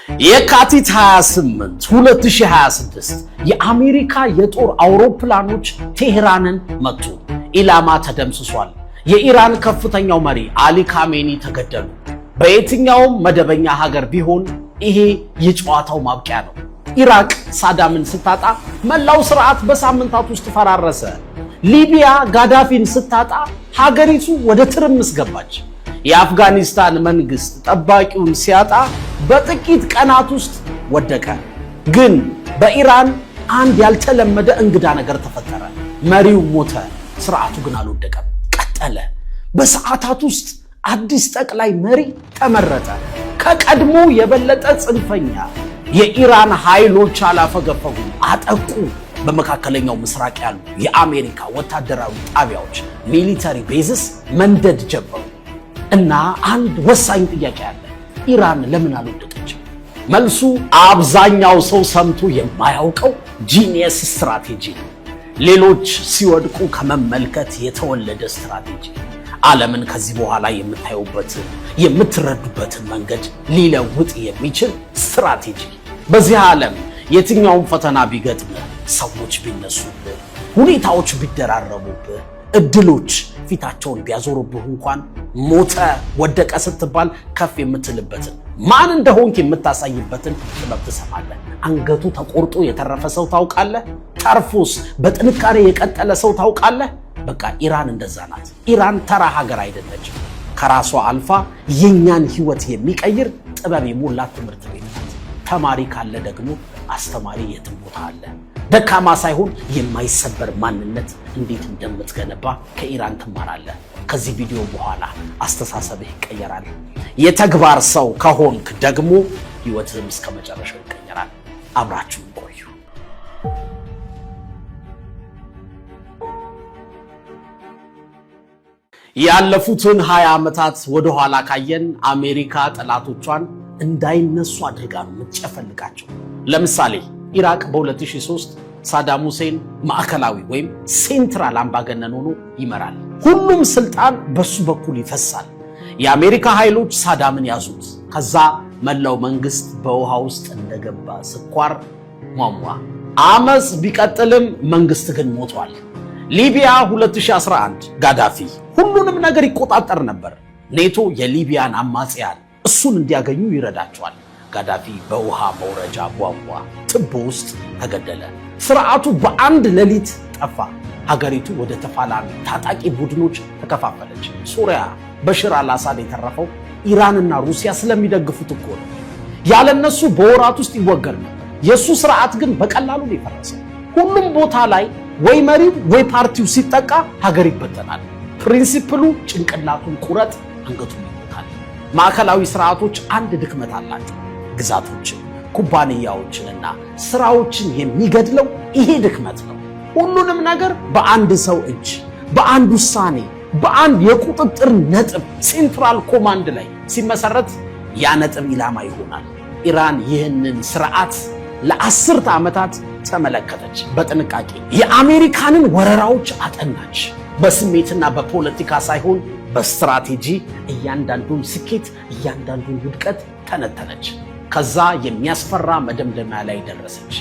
የካቲት 28 2026 የአሜሪካ የጦር አውሮፕላኖች ቴህራንን መቱ። ኢላማ ተደምስሷል። የኢራን ከፍተኛው መሪ አሊ ካሜኒ ተገደሉ። በየትኛውም መደበኛ ሀገር ቢሆን ይሄ የጨዋታው ማብቂያ ነው። ኢራቅ ሳዳምን ስታጣ መላው ስርዓት በሳምንታት ውስጥ ፈራረሰ። ሊቢያ ጋዳፊን ስታጣ ሀገሪቱ ወደ ትርምስ ገባች። የአፍጋኒስታን መንግስት ጠባቂውን ሲያጣ በጥቂት ቀናት ውስጥ ወደቀ። ግን በኢራን አንድ ያልተለመደ እንግዳ ነገር ተፈጠረ። መሪው ሞተ፣ ስርዓቱ ግን አልወደቀም፣ ቀጠለ። በሰዓታት ውስጥ አዲስ ጠቅላይ መሪ ተመረጠ። ከቀድሞ የበለጠ ጽንፈኛ የኢራን ኃይሎች አላፈገፈጉም፣ አጠቁ። በመካከለኛው ምስራቅ ያሉ የአሜሪካ ወታደራዊ ጣቢያዎች ሚሊተሪ ቤዝስ መንደድ ጀመሩ። እና አንድ ወሳኝ ጥያቄ አለ። ኢራን ለምን አልወደቀችም? መልሱ አብዛኛው ሰው ሰምቶ የማያውቀው ጂኒየስ ስትራቴጂ ነው። ሌሎች ሲወድቁ ከመመልከት የተወለደ ስትራቴጂ፣ ዓለምን ከዚህ በኋላ የምታዩበትን የምትረዱበትን መንገድ ሊለውጥ የሚችል ስትራቴጂ። በዚህ ዓለም የትኛውም ፈተና ቢገጥምህ፣ ሰዎች ቢነሱብህ፣ ሁኔታዎች ቢደራረቡብህ፣ እድሎች ፊታቸውን ቢያዞሩብህ እንኳን ሞተ ወደቀ ስትባል ከፍ የምትልበትን ማን እንደሆንክ የምታሳይበትን ጥበብ ትሰማለህ። አንገቱ ተቆርጦ የተረፈ ሰው ታውቃለህ? ተርፎስ በጥንካሬ የቀጠለ ሰው ታውቃለህ? በቃ ኢራን እንደዛ ናት። ኢራን ተራ ሀገር አይደለችም። ከራሷ አልፋ የኛን ህይወት የሚቀይር ጥበብ የሞላት ትምህርት ቤት ናት። ተማሪ ካለ ደግሞ አስተማሪ የትም ቦታ አለ። ደካማ ሳይሆን የማይሰበር ማንነት እንዴት እንደምትገነባ ከኢራን ትማራለህ። ከዚህ ቪዲዮ በኋላ አስተሳሰብህ ይቀየራል። የተግባር ሰው ከሆንክ ደግሞ ህይወትህም እስከ መጨረሻው ይቀየራል። አብራችሁን ቆዩ። ያለፉትን 20 ዓመታት ወደ ኋላ ካየን አሜሪካ ጠላቶቿን እንዳይነሱ አድርጋ ነው የምትጨፈልቃቸው። ለምሳሌ ኢራቅ በ2003 ሳዳም ሁሴን ማዕከላዊ ወይም ሴንትራል አምባገነን ሆኖ ይመራል። ሁሉም ስልጣን በሱ በኩል ይፈሳል። የአሜሪካ ኃይሎች ሳዳምን ያዙት። ከዛ መላው መንግስት በውሃ ውስጥ እንደገባ ስኳር ሟሟ። አመጽ ቢቀጥልም መንግስት ግን ሞቷል። ሊቢያ 2011 ጋዳፊ ሁሉንም ነገር ይቆጣጠር ነበር። ኔቶ የሊቢያን አማጽያን እሱን እንዲያገኙ ይረዳቸዋል። ጋዳፊ በውሃ መውረጃ ቧንቧ ትቦ ውስጥ ተገደለ። ስርዓቱ በአንድ ሌሊት ጠፋ። ሀገሪቱ ወደ ተፋላሚ ታጣቂ ቡድኖች ተከፋፈለች። ሱሪያ በሽር አልአሳድ የተረፈው ኢራንና ሩሲያ ስለሚደግፉት እኮ ነው። ያለነሱ በወራት ውስጥ ይወገድ ነበር። የሱ ስርዓት ግን በቀላሉ ነው የፈረሰው። ሁሉም ቦታ ላይ ወይ መሪው ወይ ፓርቲው ሲጠቃ ሀገር ይበተናል። ፕሪንሲፕሉ ጭንቅላቱን ቁረጥ አንገቱን ይሞታል። ማዕከላዊ ስርዓቶች አንድ ድክመት አላቸው። ግዛቶችን፣ ኩባንያዎችንና ስራዎችን የሚገድለው ይሄ ድክመት ነው። ሁሉንም ነገር በአንድ ሰው እጅ፣ በአንድ ውሳኔ፣ በአንድ የቁጥጥር ነጥብ ሴንትራል ኮማንድ ላይ ሲመሰረት ያ ነጥብ ኢላማ ይሆናል። ኢራን ይህንን ስርዓት ለአስርተ ዓመታት ተመለከተች። በጥንቃቄ የአሜሪካንን ወረራዎች አጠናች። በስሜትና በፖለቲካ ሳይሆን በስትራቴጂ እያንዳንዱን ስኬት፣ እያንዳንዱን ውድቀት ተነተነች። ከዛ የሚያስፈራ መደምደሚያ ላይ ደረሰች።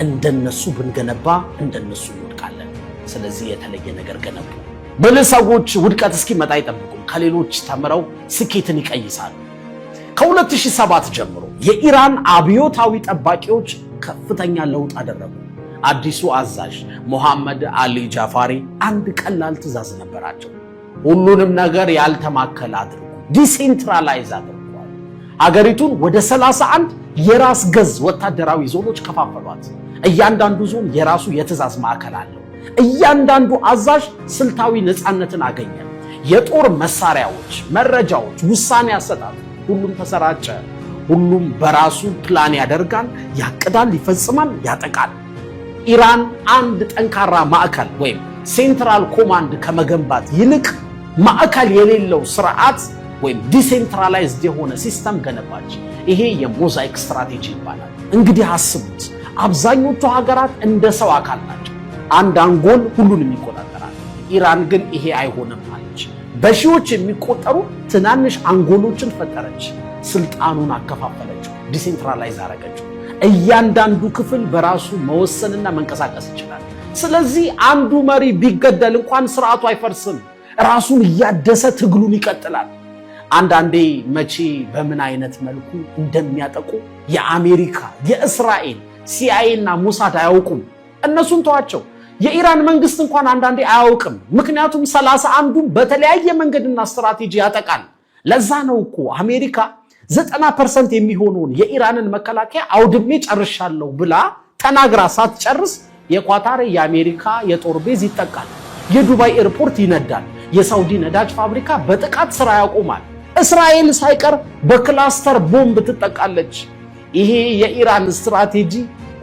እንደነሱ ብንገነባ እንደነሱ እንወድቃለን። ስለዚህ የተለየ ነገር ገነቡ። ብልህ ሰዎች ውድቀት እስኪመጣ አይጠብቁም። ከሌሎች ተምረው ስኬትን ይቀይሳሉ። ከ2007 ጀምሮ የኢራን አብዮታዊ ጠባቂዎች ከፍተኛ ለውጥ አደረጉ። አዲሱ አዛዥ ሞሐመድ አሊ ጃፋሪ አንድ ቀላል ትዕዛዝ ነበራቸው። ሁሉንም ነገር ያልተማከለ አድርጉ፣ ዲሴንትራላይዝ አድርጉ። ሀገሪቱን ወደ 31 የራስ ገዝ ወታደራዊ ዞኖች ከፋፈሏት። እያንዳንዱ ዞን የራሱ የትዕዛዝ ማዕከል አለው። እያንዳንዱ አዛዥ ስልታዊ ነፃነትን አገኘ። የጦር መሳሪያዎች፣ መረጃዎች፣ ውሳኔ አሰጣጥ ሁሉም ተሰራጨ። ሁሉም በራሱ ፕላን ያደርጋል፣ ያቅዳል፣ ይፈጽማል፣ ያጠቃል። ኢራን አንድ ጠንካራ ማዕከል ወይም ሴንትራል ኮማንድ ከመገንባት ይልቅ ማዕከል የሌለው ስርዓት ወይም ዲሴንትራላይዝድ የሆነ ሲስተም ገነባች። ይሄ የሞዛይክ ስትራቴጂ ይባላል። እንግዲህ አስቡት፣ አብዛኞቹ ሀገራት እንደ ሰው አካል ናቸው። አንድ አንጎል ሁሉንም ይቆጣጠራል። ኢራን ግን ይሄ አይሆንም አለች። በሺዎች የሚቆጠሩ ትናንሽ አንጎሎችን ፈጠረች። ስልጣኑን አከፋፈለችው። ዲሴንትራላይዝ አደረገችው። እያንዳንዱ ክፍል በራሱ መወሰንና መንቀሳቀስ ይችላል። ስለዚህ አንዱ መሪ ቢገደል እንኳን ስርዓቱ አይፈርስም፣ ራሱን እያደሰ ትግሉን ይቀጥላል። አንዳንዴ መቼ በምን አይነት መልኩ እንደሚያጠቁ የአሜሪካ፣ የእስራኤል ሲአይኤ እና ሞሳድ አያውቁም። እነሱን ተዋቸው። የኢራን መንግስት እንኳን አንዳንዴ አያውቅም። ምክንያቱም 31ዱን በተለያየ መንገድና ስትራቴጂ ያጠቃል። ለዛ ነው እኮ አሜሪካ 90% የሚሆነውን የኢራንን መከላከያ አውድሜ ጨርሻለሁ ብላ ተናግራ ሳትጨርስ የኳታር የአሜሪካ የጦር ቤዝ ይጠቃል፣ የዱባይ ኤርፖርት ይነዳል፣ የሳውዲ ነዳጅ ፋብሪካ በጥቃት ስራ ያቆማል፣ እስራኤል ሳይቀር በክላስተር ቦምብ ትጠቃለች። ይሄ የኢራን ስትራቴጂ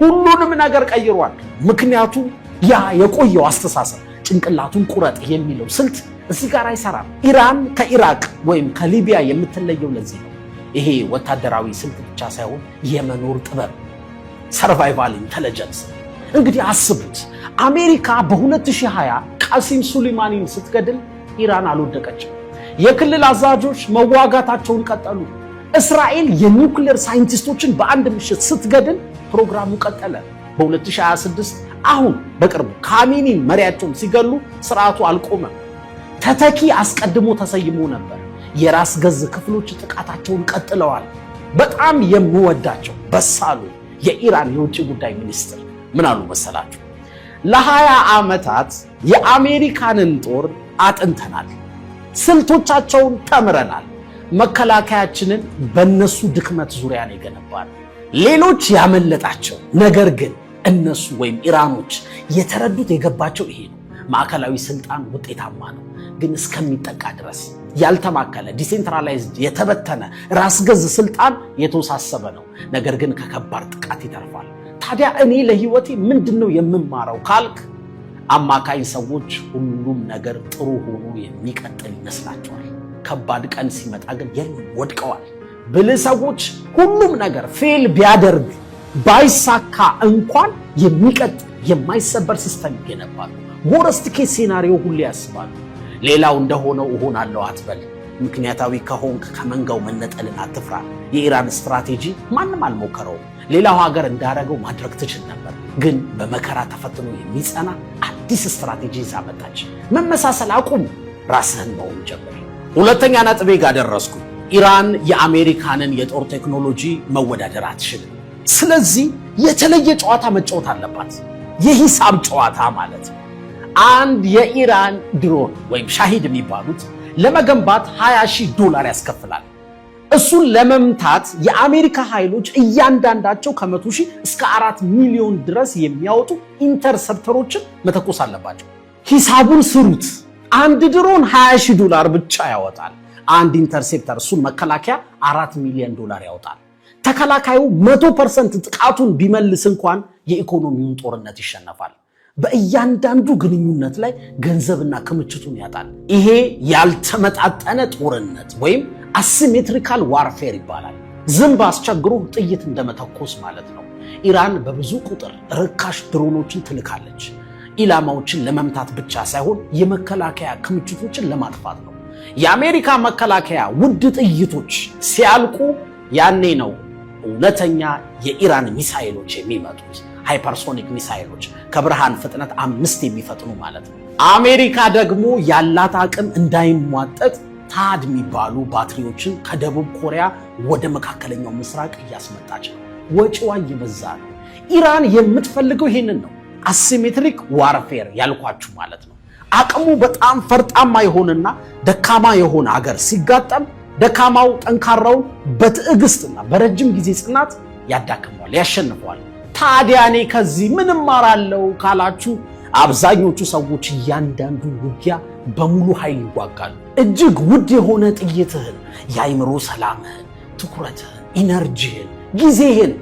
ሁሉንም ነገር ቀይሯል። ምክንያቱም ያ የቆየው አስተሳሰብ ጭንቅላቱን ቁረጥ የሚለው ስልት እዚህ ጋር አይሰራም። ኢራን ከኢራቅ ወይም ከሊቢያ የምትለየው ለዚህ ነው። ይሄ ወታደራዊ ስልት ብቻ ሳይሆን የመኖር ጥበብ፣ ሰርቫይቫል ኢንተለጀንስ። እንግዲህ አስቡት፣ አሜሪካ በ2020 ቃሲም ሱሌማኒን ስትገድል ኢራን አልወደቀችም። የክልል አዛዦች መዋጋታቸውን ቀጠሉ። እስራኤል የኒውክሌር ሳይንቲስቶችን በአንድ ምሽት ስትገድል ፕሮግራሙ ቀጠለ። በ2026 አሁን በቅርቡ ካሚኒ መሪያቸውን ሲገሉ ስርዓቱ አልቆመም። ተተኪ አስቀድሞ ተሰይሞ ነበር። የራስ ገዝ ክፍሎች ጥቃታቸውን ቀጥለዋል። በጣም የምወዳቸው በሳሉ የኢራን የውጭ ጉዳይ ሚኒስትር ምን አሉ መሰላችሁ? ለ20 ዓመታት የአሜሪካንን ጦር አጥንተናል፣ ስልቶቻቸውን ተምረናል፣ መከላከያችንን በእነሱ ድክመት ዙሪያ ነው የገነባል። ሌሎች ያመለጣቸው ነገር ግን እነሱ ወይም ኢራኖች የተረዱት የገባቸው ይሄ ነው። ማዕከላዊ ስልጣን ውጤታማ ነው፣ ግን እስከሚጠቃ ድረስ ያልተማከለ ዲሴንትራላይዝድ የተበተነ ራስ ገዝ ስልጣን የተወሳሰበ ነው፣ ነገር ግን ከከባድ ጥቃት ይተርፋል። ታዲያ እኔ ለህይወቴ ምንድነው የምማረው ካልክ፣ አማካኝ ሰዎች ሁሉም ነገር ጥሩ ሆኖ የሚቀጥል ይመስላቸዋል። ከባድ ቀን ሲመጣ ግን የሉም፣ ወድቀዋል። ብልህ ሰዎች ሁሉም ነገር ፌል ቢያደርግ ባይሳካ እንኳን የሚቀጥል የማይሰበር ሲስተም ይገነባሉ። ወረስት ኬስ ሴናሪዮ ሁሌ ያስባሉ። ሌላው እንደሆነው እሆናለሁ አትበል። ምክንያታዊ ከሆንክ ከመንጋው መነጠልን አትፍራ። የኢራን ስትራቴጂ ማንም አልሞከረውም። ሌላው ሀገር እንዳደረገው ማድረግ ትችል ነበር፣ ግን በመከራ ተፈትኖ የሚጸና አዲስ ስትራቴጂ ይዛ መጣች። መመሳሰል አቁም፣ ራስህን መሆን ጀምር። ሁለተኛ ነጥቤ ጋር ደረስኩ። ኢራን የአሜሪካንን የጦር ቴክኖሎጂ መወዳደር አትችልም። ስለዚህ የተለየ ጨዋታ መጫወት አለባት። የሂሳብ ጨዋታ ማለት ነው። አንድ የኢራን ድሮን ወይም ሻሂድ የሚባሉት ለመገንባት $20,000 ያስከፍላል። እሱን ለመምታት የአሜሪካ ኃይሎች እያንዳንዳቸው ከ100,000 እስከ 4 ሚሊዮን ድረስ የሚያወጡ ኢንተርሰፕተሮችን መተኮስ አለባቸው። ሂሳቡን ስሩት። አንድ ድሮን $20,000 ብቻ ያወጣል። አንድ ኢንተርሴፕተር እሱን መከላከያ $4 ሚሊዮን ያወጣል። ተከላካዩ 100% ጥቃቱን ቢመልስ እንኳን የኢኮኖሚውን ጦርነት ይሸነፋል። በእያንዳንዱ ግንኙነት ላይ ገንዘብና ክምችቱን ያጣል። ይሄ ያልተመጣጠነ ጦርነት ወይም አሲሜትሪካል ዋርፌር ይባላል። ዝንብ አስቸግሮ ጥይት እንደመተኮስ ማለት ነው። ኢራን በብዙ ቁጥር ርካሽ ድሮኖችን ትልካለች። ኢላማዎችን ለመምታት ብቻ ሳይሆን የመከላከያ ክምችቶችን ለማጥፋት ነው። የአሜሪካ መከላከያ ውድ ጥይቶች ሲያልቁ ያኔ ነው እውነተኛ የኢራን ሚሳኤሎች የሚመጡት። ሃይፐርሶኒክ ሚሳኤሎች ከብርሃን ፍጥነት 5 የሚፈጥኑ ማለት ነው። አሜሪካ ደግሞ ያላት አቅም እንዳይሟጠጥ ታድ የሚባሉ ባትሪዎችን ከደቡብ ኮሪያ ወደ መካከለኛው ምስራቅ እያስመጣች ነው። ወጪዋ እየበዛ ነው። ኢራን የምትፈልገው ይሄንን ነው። አሲሜትሪክ ዋርፌር ያልኳችሁ ማለት ነው። አቅሙ በጣም ፈርጣማ የሆነና ደካማ የሆነ ሀገር ሲጋጠም ደካማው ጠንካራውን በትዕግስትና በረጅም ጊዜ ጽናት ያዳክመዋል፣ ያሸንፈዋል። ታዲያ እኔ ከዚህ ምን እማራለሁ ካላችሁ፣ አብዛኞቹ ሰዎች እያንዳንዱ ውጊያ በሙሉ ኃይል ይዋጋሉ። እጅግ ውድ የሆነ ጥይትህን፣ የአይምሮ ሰላምህን፣ ትኩረትህን፣ ኢነርጂህን፣ ጊዜህን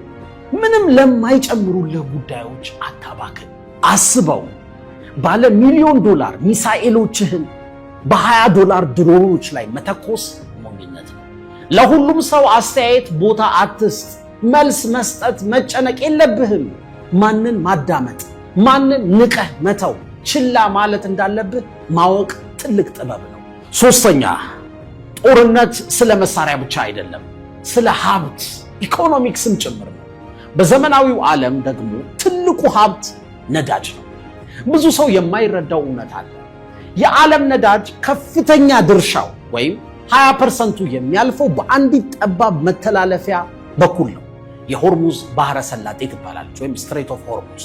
ምንም ለማይጨምሩልህ ጉዳዮች አታባክን። አስበው፣ ባለ $1,000,000 ሚሳኤሎችህን በ$20 ድሮኖች ላይ መተኮስ ሞኝነት ነው። ለሁሉም ሰው አስተያየት ቦታ አትስጥ። መልስ መስጠት መጨነቅ የለብህም። ማንን ማዳመጥ፣ ማንን ንቀህ መተው፣ ችላ ማለት እንዳለብህ ማወቅ ትልቅ ጥበብ ነው። ሶስተኛ፣ ጦርነት ስለ መሳሪያ ብቻ አይደለም፣ ስለ ሀብት፣ ኢኮኖሚክስም ጭምር ነው። በዘመናዊው ዓለም ደግሞ ትልቁ ሀብት ነዳጅ ነው። ብዙ ሰው የማይረዳው እውነት አለ። የዓለም ነዳጅ ከፍተኛ ድርሻው ወይም 20% የሚያልፈው በአንዲት ጠባብ መተላለፊያ በኩል ነው። የሆርሙዝ ባህረ ሰላጤ ትባላለች ወይም ስትሬት ኦፍ ሆርሙዝ።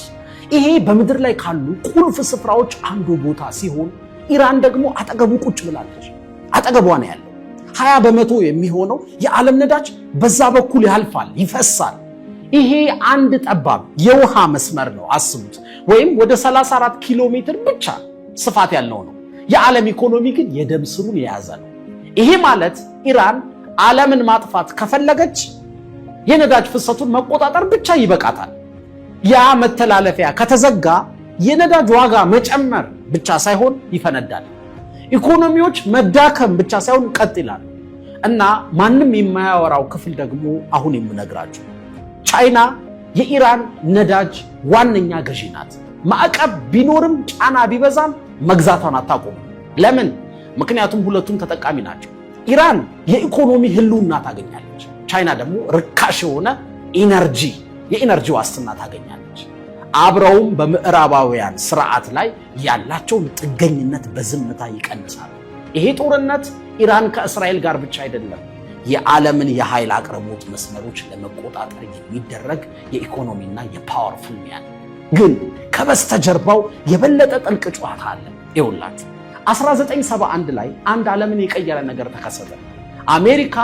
ይሄ በምድር ላይ ካሉ ቁልፍ ስፍራዎች አንዱ ቦታ ሲሆን ኢራን ደግሞ አጠገቡ ቁጭ ብላለች። አጠገቧ ነው ያለው። 20% የሚሆነው የዓለም ነዳጅ በዛ በኩል ያልፋል፣ ይፈሳል። ይሄ አንድ ጠባብ የውሃ መስመር ነው አስቡት። ወይም ወደ 34 ኪሎ ሜትር ብቻ ስፋት ያለው ነው። የዓለም ኢኮኖሚ ግን የደም ስሩን የያዘ ነው። ይሄ ማለት ኢራን ዓለምን ማጥፋት ከፈለገች የነዳጅ ፍሰቱን መቆጣጠር ብቻ ይበቃታል። ያ መተላለፊያ ከተዘጋ የነዳጅ ዋጋ መጨመር ብቻ ሳይሆን ይፈነዳል። ኢኮኖሚዎች መዳከም ብቻ ሳይሆን ቀጥ ይላል። እና ማንም የማያወራው ክፍል ደግሞ አሁን የምነግራችሁ ቻይና የኢራን ነዳጅ ዋነኛ ገዢ ናት። ማዕቀብ ቢኖርም ጫና ቢበዛም መግዛቷን አታቆም። ለምን? ምክንያቱም ሁለቱም ተጠቃሚ ናቸው። ኢራን የኢኮኖሚ ህልውና ታገኛለች፣ ቻይና ደግሞ ርካሽ የሆነ የኢነርጂ ዋስትና ታገኛለች። አብረውም በምዕራባውያን ስርዓት ላይ ያላቸውን ጥገኝነት በዝምታ ይቀንሳሉ። ይሄ ጦርነት ኢራን ከእስራኤል ጋር ብቻ አይደለም፣ የዓለምን የኃይል አቅርቦት መስመሮች ለመቆጣጠር የሚደረግ የኢኮኖሚና የፓወር ፍልሚያ ነው። ግን ከበስተጀርባው የበለጠ ጥልቅ ጨዋታ አለ። ይኸውላችሁ 1971 ላይ አንድ ዓለምን የቀየረ ነገር ተከሰተ። አሜሪካ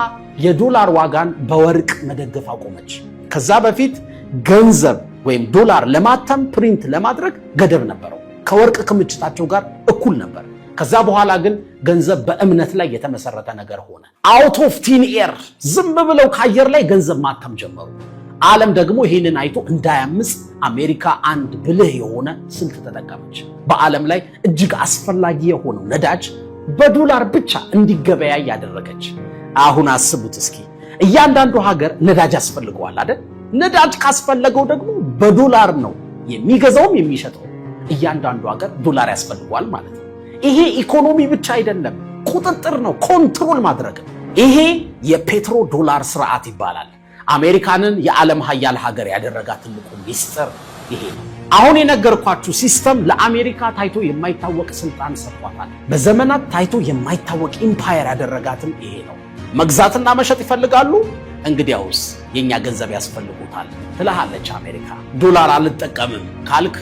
የዶላር ዋጋን በወርቅ መደገፍ አቆመች። ከዛ በፊት ገንዘብ ወይም ዶላር ለማተም ፕሪንት ለማድረግ ገደብ ነበረው፣ ከወርቅ ክምችታቸው ጋር እኩል ነበር። ከዛ በኋላ ግን ገንዘብ በእምነት ላይ የተመሰረተ ነገር ሆነ። አውት ኦፍ ቲን ኤር ዝም ብለው ከአየር ላይ ገንዘብ ማተም ጀመሩ። ዓለም ደግሞ ይህንን አይቶ እንዳያምፅ አሜሪካ አንድ ብልህ የሆነ ስልት ተጠቀመች። በዓለም ላይ እጅግ አስፈላጊ የሆነው ነዳጅ በዶላር ብቻ እንዲገበያይ ያደረገች። አሁን አስቡት እስኪ፣ እያንዳንዱ ሀገር ነዳጅ ያስፈልገዋል አይደል? ነዳጅ ካስፈለገው ደግሞ በዶላር ነው የሚገዛውም የሚሸጠው። እያንዳንዱ ሀገር ዶላር ያስፈልገዋል ማለት ነው። ይሄ ኢኮኖሚ ብቻ አይደለም፣ ቁጥጥር ነው፣ ኮንትሮል ማድረግ ነው። ይሄ የፔትሮ ዶላር ስርዓት ይባላል። አሜሪካንን የዓለም ሀያል ሀገር ያደረጋት ትልቁ ሚስጥር ይሄ ነው። አሁን የነገርኳችሁ ሲስተም ለአሜሪካ ታይቶ የማይታወቅ ስልጣን ሰጥቷታል። በዘመናት ታይቶ የማይታወቅ ኢምፓየር ያደረጋትም ይሄ ነው። መግዛትና መሸጥ ይፈልጋሉ? እንግዲያውስ የኛ ገንዘብ ያስፈልጉታል ትልሃለች አሜሪካ። ዶላር አልጠቀምም ካልክ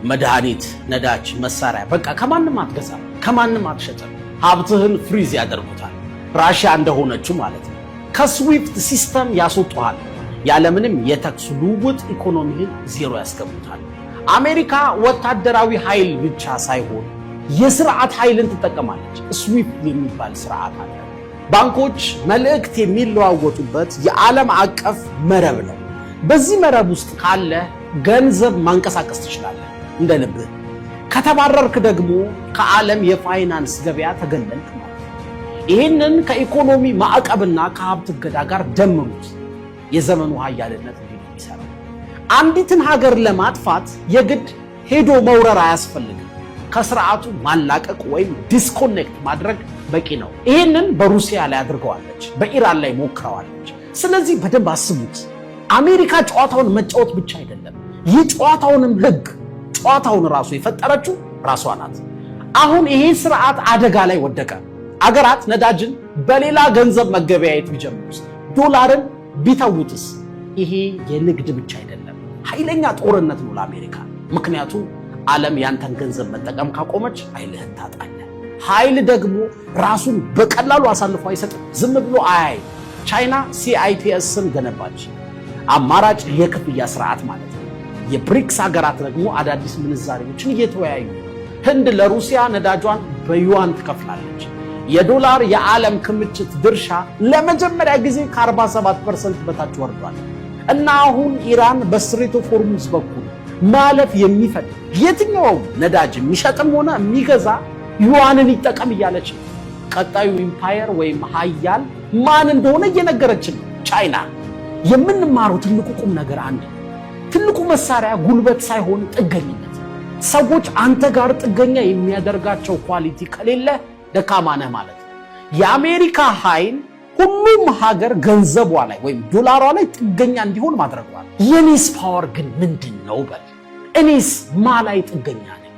መድኃኒት፣ ነዳጅ፣ መሳሪያ በቃ ከማንም አትገዛም፣ ከማንም አትሸጥም። ሀብትህን ፍሪዝ ያደርጉታል። ራሽያ እንደሆነችው ማለት ነው። ከስዊፍት ሲስተም ያስወጡሃል። ያለምንም የተኩስ ልውውጥ ኢኮኖሚህን ዜሮ ያስገቡታል። አሜሪካ ወታደራዊ ኃይል ብቻ ሳይሆን የስርዓት ኃይልን ትጠቀማለች። ስዊፍት የሚባል ስርዓት አለ። ባንኮች መልእክት የሚለዋወጡበት የዓለም አቀፍ መረብ ነው። በዚህ መረብ ውስጥ ካለ ገንዘብ ማንቀሳቀስ ትችላለህ እንደ ልብህ። ከተባረርክ ደግሞ ከዓለም የፋይናንስ ገበያ ተገለልክ ማለት ነው። ይህንን ከኢኮኖሚ ማዕቀብና ከሀብት እገዳ ጋር ደምሩት። የዘመኑ ሀያልነት እንዲህ ነው የሚሰራው። አንዲትን ሀገር ለማጥፋት የግድ ሄዶ መውረር አያስፈልግም። ከስርዓቱ ማላቀቅ ወይም ዲስኮኔክት ማድረግ በቂ ነው። ይህንን በሩሲያ ላይ አድርገዋለች፣ በኢራን ላይ ሞክረዋለች። ስለዚህ በደንብ አስቡት። አሜሪካ ጨዋታውን መጫወት ብቻ አይደለም፣ ይህ ጨዋታውንም ህግ ጨዋታውን ራሱ የፈጠረችው ራሷ ናት። አሁን ይሄ ስርዓት አደጋ ላይ ወደቀ። አገራት ነዳጅን በሌላ ገንዘብ መገበያየት ቢጀምሩስ? ዶላርን ቢተውትስ? ይሄ የንግድ ብቻ አይደለም፣ ኃይለኛ ጦርነት ነው ለአሜሪካ። ምክንያቱም ዓለም ያንተን ገንዘብ መጠቀም ካቆመች ኃይልህን ታጣለህ። ኃይል ደግሞ ራሱን በቀላሉ አሳልፎ አይሰጥም፣ ዝም ብሎ አያይ። ቻይና CIPSን ገነባች፣ አማራጭ የክፍያ ስርዓት ማለት ነው። የብሪክስ ሀገራት ደግሞ አዳዲስ ምንዛሬዎችን እየተወያዩ ነው። ህንድ ለሩሲያ ነዳጇን በዩዋን ትከፍላለች። የዶላር የዓለም ክምችት ድርሻ ለመጀመሪያ ጊዜ ከ47% በታች ወርዷል። እና አሁን ኢራን በስትሬት ኦፍ ሆርሙዝ በኩል ማለፍ የሚፈልግ የትኛውም ነዳጅ የሚሸጥም ሆነ የሚገዛ ዩዋንን ይጠቀም እያለች ነው። ቀጣዩ ኢምፓየር ወይም ሀያል ማን እንደሆነ እየነገረችን ነው ቻይና። የምንማረው ትልቁ ቁም ነገር አንድ ነው። ትልቁ መሳሪያ ጉልበት ሳይሆን ጥገኝነት። ሰዎች አንተ ጋር ጥገኛ የሚያደርጋቸው ኳሊቲ ከሌለ ደካማ ነህ ማለት ነው። የአሜሪካ ኃይል ሁሉም ሀገር ገንዘቧ ላይ ወይም ዶላሯ ላይ ጥገኛ እንዲሆን ማድረጓል። የኔስ ፓወር ግን ምንድነው በል? እኔስ ማላይ ጥገኛ ነኝ?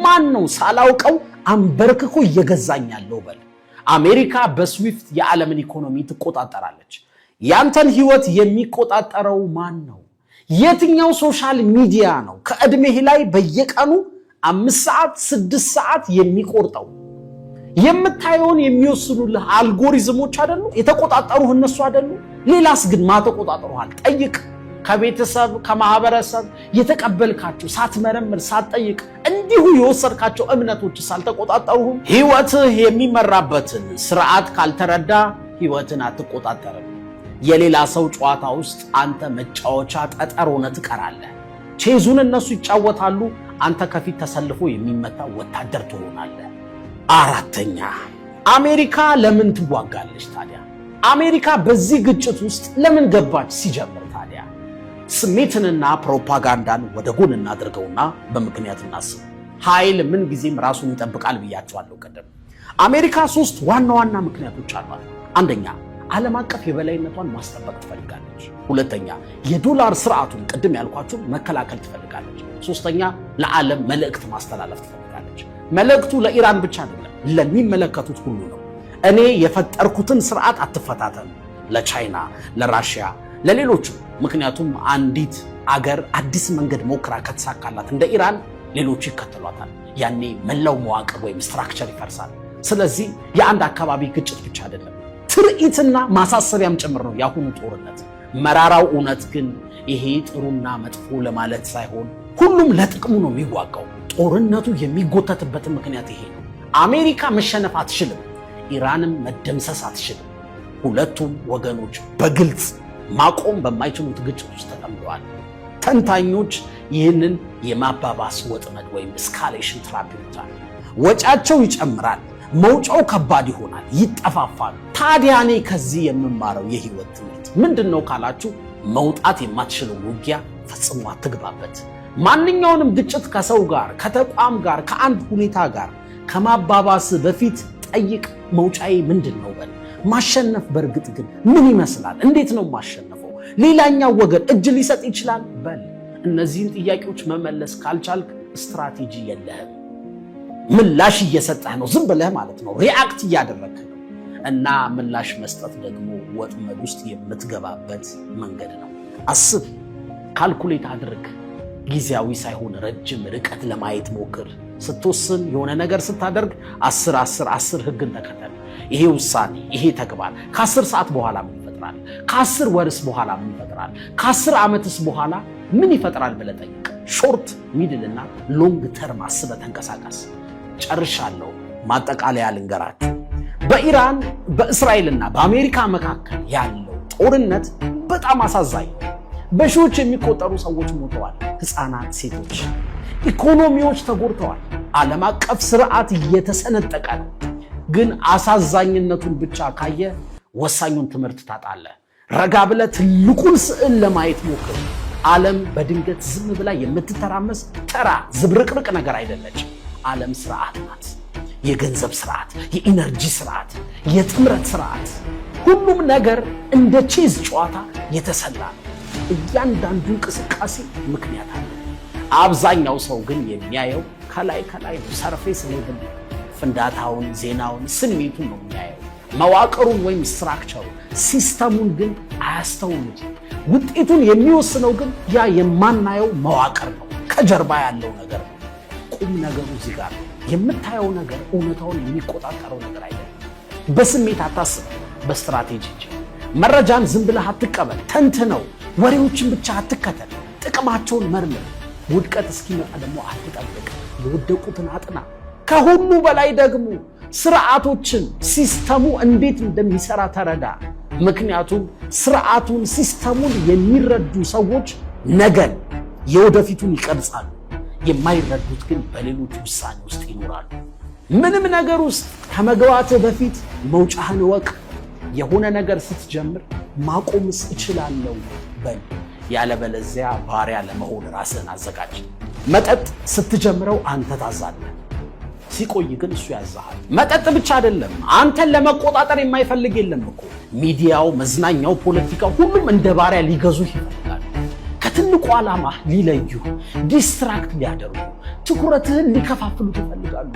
ማን ነው ሳላውቀው አንበርክኮ እየገዛኝ ያለው በል? አሜሪካ በስዊፍት የዓለምን ኢኮኖሚ ትቆጣጠራለች። ያንተን ህይወት የሚቆጣጠረው ማን ነው? የትኛው ሶሻል ሚዲያ ነው ከእድሜህ ላይ በየቀኑ 5 ሰዓት 6 ሰዓት የሚቆርጠው? የምታየውን የሚወስኑልህ አልጎሪዝሞች አይደሉ? የተቆጣጠሩህ እነሱ አይደሉ? ሌላስ ግን ማተቆጣጠሩሃል? ጠይቅ። ከቤተሰብ ከማህበረሰብ የተቀበልካቸው ሳትመረምር ሳትጠይቅ እንዲሁ የወሰድካቸው እምነቶች ሳልተቆጣጠሩህም? ህይወትህ የሚመራበትን ስርዓት ካልተረዳ ህይወትን አትቆጣጠርም። የሌላ ሰው ጨዋታ ውስጥ አንተ መጫወቻ ጠጠር ሆነህ ትቀራለህ። ቼዙን እነሱ ይጫወታሉ፣ አንተ ከፊት ተሰልፎ የሚመታ ወታደር ትሆናለህ። አራተኛ፣ አሜሪካ ለምን ትዋጋለች ታዲያ? አሜሪካ በዚህ ግጭት ውስጥ ለምን ገባች ሲጀምር ታዲያ? ስሜትንና ፕሮፓጋንዳን ወደ ጎን እናድርገውና በምክንያት እናስብ። ኃይል ምን ጊዜም ራሱን ይጠብቃል ብያቸዋለሁ ቀደም። አሜሪካ 3 ዋና ዋና ምክንያቶች አሏት። አንደኛ፣ ዓለም አቀፍ የበላይነቷን ማስጠበቅ ትፈልጋለች። ሁለተኛ፣ የዶላር ስርዓቱን ቅድም ያልኳችሁን መከላከል ትፈልጋለች። ሶስተኛ፣ ለዓለም መልእክት ማስተላለፍ ትፈልጋለች። መልእክቱ ለኢራን ብቻ አይደለም፣ ለሚመለከቱት ሁሉ ነው። እኔ የፈጠርኩትን ስርዓት አትፈታተኑ፣ ለቻይና፣ ለራሽያ፣ ለሌሎቹ። ምክንያቱም አንዲት አገር አዲስ መንገድ ሞክራ ከተሳካላት እንደ ኢራን ሌሎቹ ይከተሏታል። ያኔ መላው መዋቅር ወይም ስትራክቸር ይፈርሳል። ስለዚህ የአንድ አካባቢ ግጭት ብቻ አይደለም፣ ትርኢትና ማሳሰቢያም ጭምር ነው ያሁኑ ጦርነት። መራራው እውነት ግን ይሄ ጥሩና መጥፎ ለማለት ሳይሆን ሁሉም ለጥቅሙ ነው የሚዋጋው። ጦርነቱ የሚጎተትበትን ምክንያት ይሄ ነው። አሜሪካ መሸነፍ አትችልም፣ ኢራንም መደምሰስ አትችልም። ሁለቱም ወገኖች በግልጽ ማቆም በማይችሉት ግጭት ውስጥ ተጠምደዋል። ተንታኞች ይህንን የማባባስ ወጥመድ ወይም ኤስካሌሽን ትራፕ ይሉታል። ወጫቸው ይጨምራል፣ መውጫው ከባድ ይሆናል፣ ይጠፋፋሉ። ታዲያ እኔ ከዚህ የምማረው የህይወት ትምህርት ምንድን ነው ካላችሁ፣ መውጣት የማትችለው ውጊያ ፈጽሞ አትግባበት። ማንኛውንም ግጭት ከሰው ጋር፣ ከተቋም ጋር፣ ከአንድ ሁኔታ ጋር ከማባባስ በፊት ጠይቅ፣ መውጫዬ ምንድን ነው በል። ማሸነፍ በእርግጥ ግን ምን ይመስላል? እንዴት ነው ማሸነፈው? ሌላኛው ወገን እጅ ሊሰጥ ይችላል በል። እነዚህን ጥያቄዎች መመለስ ካልቻልክ ስትራቴጂ የለህም። ምላሽ እየሰጠህ ነው፣ ዝም ብለህ ማለት ነው፣ ሪአክት እያደረግህ ነው። እና ምላሽ መስጠት ደግሞ ወጥመድ ውስጥ የምትገባበት መንገድ ነው። አስብ፣ ካልኩሌት አድርግ። ጊዜያዊ ሳይሆን ረጅም ርቀት ለማየት ሞክር። ስትወስን፣ የሆነ ነገር ስታደርግ 10 ህግን ተከተል። ይሄ ውሳኔ፣ ይሄ ተግባር ከ10 ሰዓት በኋላ ምን ይፈጥራል? ከ10 ወርስ በኋላ ምን ይፈጥራል? ከ10 ዓመትስ በኋላ ምን ይፈጥራል ብለህ ጠይቅ። ሾርት፣ ሚድል እና ሎንግ ተርም አስበህ ተንቀሳቀስ። ጨርሻለሁ። ማጠቃለያ ልንገራችሁ። በኢራን በእስራኤልና በአሜሪካ መካከል ያለው ጦርነት በጣም አሳዛኝ ነው። በሺዎች የሚቆጠሩ ሰዎች ሞተዋል፣ ህፃናት፣ ሴቶች። ኢኮኖሚዎች ተጎድተዋል። ዓለም አቀፍ ስርዓት እየተሰነጠቀ ነው። ግን አሳዛኝነቱን ብቻ ካየ ወሳኙን ትምህርት ታጣለህ። ረጋ ብለህ ትልቁን ስዕል ለማየት ሞክር። ዓለም በድንገት ዝም ብላ የምትተራመስ ተራ ዝብርቅርቅ ነገር አይደለችም። ዓለም ስርዓት ናት። የገንዘብ ስርዓት፣ የኢነርጂ ስርዓት፣ የጥምረት ስርዓት። ሁሉም ነገር እንደ ቼዝ ጨዋታ የተሰላ ነው። እያንዳንዱ እንቅስቃሴ ምክንያት አለ። አብዛኛው ሰው ግን የሚያየው ከላይ ነው። ሰርፌስ ሌቭል ፍንዳታውን፣ ዜናውን፣ ስሜቱን ነው የሚያየው። መዋቅሩን ወይም ስትራክቸሩን፣ ሲስተሙን ግን አያስተውሉት። ውጤቱን የሚወስነው ግን ያ የማናየው መዋቅር ነው፣ ከጀርባ ያለው ነገር ነው። ቁም ነገሩ እዚህ ጋር ነው። የምታየው ነገር እውነታውን የሚቆጣጠረው ነገር አይደለም። በስሜት አታስብ፣ በስትራቴጂ እንጂ። መረጃን ዝም ብለህ አትቀበል፣ ተንትነው። ወሬዎችን ብቻ አትከተል፣ ጥቅማቸውን መርምር። ውድቀት እስኪመጣ ደግሞ አትጠብቅ፣ የወደቁትን አጥና። ከሁሉ በላይ ደግሞ ስርዓቶችን፣ ሲስተሙ እንዴት እንደሚሰራ ተረዳ። ምክንያቱም ስርዓቱን፣ ሲስተሙን የሚረዱ ሰዎች ነገን የወደፊቱን ይቀርጻሉ። የማይረዱት ግን በሌሎች ውሳኔ ውስጥ ይኖራሉ። ምንም ነገር ውስጥ ከመግባትህ በፊት መውጫህን እወቅ። የሆነ ነገር ስትጀምር ማቆምስ እችላለሁ በል። ያለበለዚያ ባሪያ ለመሆን ራስህን አዘጋጅ። መጠጥ ስትጀምረው አንተ ታዛለህ። ሲቆይ ግን እሱ ያዛሃል። መጠጥ ብቻ አይደለም፣ አንተን ለመቆጣጠር የማይፈልግ የለም እኮ። ሚዲያው፣ መዝናኛው፣ ፖለቲካው ሁሉም እንደ ባሪያ ሊገዙህ ይፈልጋሉ። ከትልቁ ዓላማ ሊለዩ፣ ዲስትራክት ሊያደርጉ፣ ትኩረትህን ሊከፋፍሉ ይፈልጋሉ።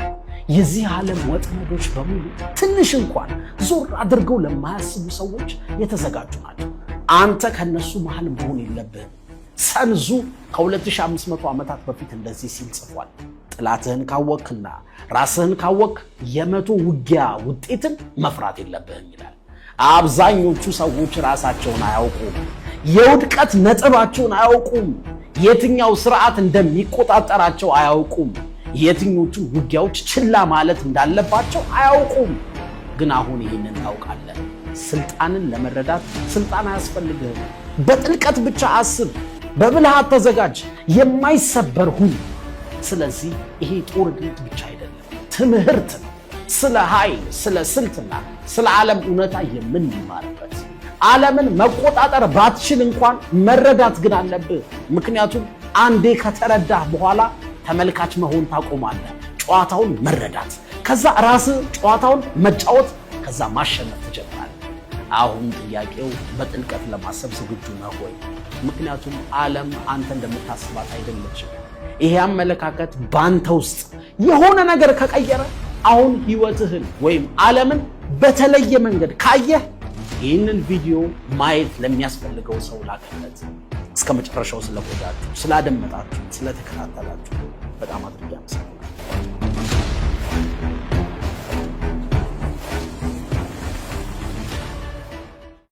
የዚህ ዓለም ወጥመዶች በሙሉ ትንሽ እንኳን ዞር አድርገው ለማያስቡ ሰዎች የተዘጋጁ ናቸው። አንተ ከነሱ መሃል መሆን የለብህም። ሰንዙ ከ2500 ዓመታት በፊት እንደዚህ ሲል ጽፏል። ጥላትህን ካወቅና ራስህን ካወቅ የመቶ ውጊያ ውጤትን መፍራት የለብህም ይላል። አብዛኞቹ ሰዎች ራሳቸውን አያውቁም። የውድቀት ነጥባቸውን አያውቁም። የትኛው ስርዓት እንደሚቆጣጠራቸው አያውቁም። የትኞቹ ውጊያዎች ችላ ማለት እንዳለባቸው አያውቁም። ግን አሁን ይህንን ታውቃለህ። ስልጣንን ለመረዳት ስልጣን አያስፈልግህም። በጥልቀት ብቻ አስብ፣ በብልሃት ተዘጋጅ፣ የማይሰበር ሁን። ስለዚህ ይሄ ጦርነት ብቻ አይደለም፣ ትምህርት ነው። ስለ ኃይል፣ ስለ ስልትና ስለ ዓለም እውነታ የምንማርበት። ዓለምን መቆጣጠር ባትችል እንኳን መረዳት ግን አለብህ። ምክንያቱም አንዴ ከተረዳህ በኋላ ተመልካች መሆን ታቆማለህ። ጨዋታውን መረዳት፣ ከዛ ራስህ ጨዋታውን መጫወት፣ ከዛ ማሸነፍ ትጀምራለህ። አሁን ጥያቄው በጥልቀት ለማሰብ ዝግጁ ነህ ወይ? ምክንያቱም ዓለም አንተ እንደምታስባት አይደለችም። ይሄ አመለካከት በአንተ ውስጥ የሆነ ነገር ከቀየረ አሁን ህይወትህን ወይም ዓለምን በተለየ መንገድ ካየህ ይህንን ቪዲዮ ማየት ለሚያስፈልገው ሰው ላከለት። እስከ መጨረሻው ስለቆያችሁ፣ ስላደመጣችሁ፣ ስለተከታተላችሁ በጣም አድርጌ አመሰግናለሁ።